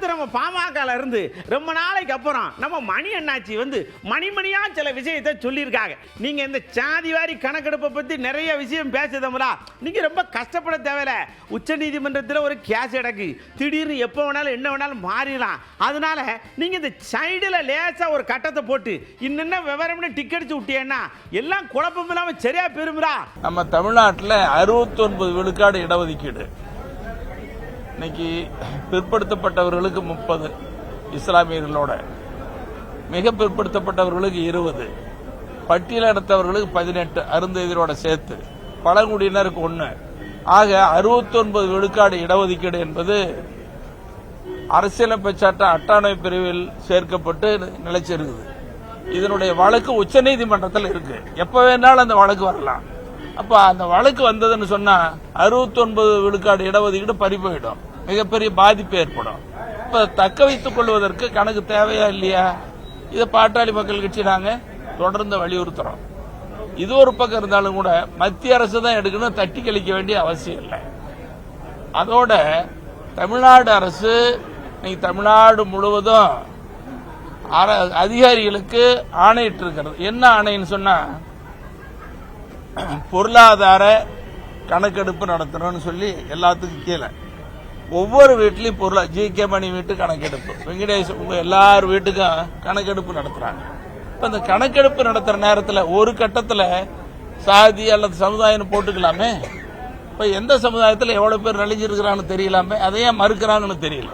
பார்த்து நம்ம பாமகல இருந்து ரொம்ப நாளைக்கு அப்புறம் நம்ம மணி அண்ணாச்சி வந்து மணிமணியா சில விஷயத்தை சொல்லியிருக்காங்க. நீங்க இந்த சாதிவாரி கணக்கெடுப்பை பத்தி நிறைய விஷயம் பேசுதமுடா, நீங்க ரொம்ப கஷ்டப்பட தேவையில்ல. உச்ச நீதிமன்றத்தில் ஒரு கேஸ் இடக்கு, திடீர்னு எப்போ வேணாலும் என்ன வேணாலும் மாறிடலாம். அதனால நீங்க இந்த சைடுல லேசா ஒரு கட்டத்தை போட்டு இன்னென்ன விவரம்னு டிக்கெட் விட்டீங்கன்னா எல்லாம் குழப்பம் இல்லாம சரியா பெருமுடா. நம்ம தமிழ்நாட்டில் 69 விழுக்காடு இடஒதுக்கீடு. இன்னைக்கு பிற்படுத்தப்பட்டவர்களுக்கு 30, இஸ்லாமியர்களோட மிக பிற்படுத்தப்பட்டவர்களுக்கு 20, பட்டியலிடத்தவர்களுக்கு 18, அருந்ததியரோட சேர்த்து பழங்குடியினருக்கு 1. ஆக 69 விழுக்காடு இடஒதுக்கீடு என்பது அரசியலமைப்பு சட்ட அட்டவணை பிரிவில் சேர்க்கப்பட்டு நிலைச்சிருக்குது. இதனுடைய வழக்கு உச்சநீதிமன்றத்தில் இருக்கு. எப்ப வேணாலும் அந்த வழக்கு வரலாம். அப்ப அந்த வழக்கு வந்ததுன்னு சொன்னா 69 விழுக்காடு இடஒதுக்கீடு பறி போயிடும், மிகப்பெரிய பாதிப்பு ஏற்படும். இப்ப தக்க வைத்துக் கொள்வதற்கு கணக்கு தேவையா இல்லையா? இதை பாட்டாளி மக்கள் கட்சி நாங்க தொடர்ந்து வலியுறுத்துறோம். இது ஒரு பக்கம் இருந்தாலும் கூட மத்திய அரசு தான் எடுக்கணும், தட்டி கழிக்க வேண்டிய அவசியம் இல்லை. அதோட தமிழ்நாடு அரசு இன்னைக்கு தமிழ்நாடு முழுவதும் அதிகாரிகளுக்கு ஆணையிட்டு இருக்கிறது. என்ன ஆணைன்னு சொன்னா, பொருளாதார கணக்கெடுப்பு நடத்தணும்னு சொல்லி எல்லாத்துக்கும் கீழே ஒவ்வொரு வீட்லயும் ஜி.கே. மணி வீட்டு கணக்கெடுப்பு, வெங்கடேஷ் உங்க எல்லார் வீட்டுக்கும் கணக்கெடுப்பு நடத்துறாங்க. இப்ப இந்த கணக்கெடுப்பு நடத்துற நேரத்தில் ஒரு கட்டத்தில் சாதி அல்லது சமுதாயம் போட்டுக்கலாமே. இப்ப எந்த சமுதாயத்தில் எவ்வளவு பேர் நெளிஞ்சிருக்கிறான்னு தெரியலாமே, அதையே மறுக்கிறாங்கன்னு தெரியல.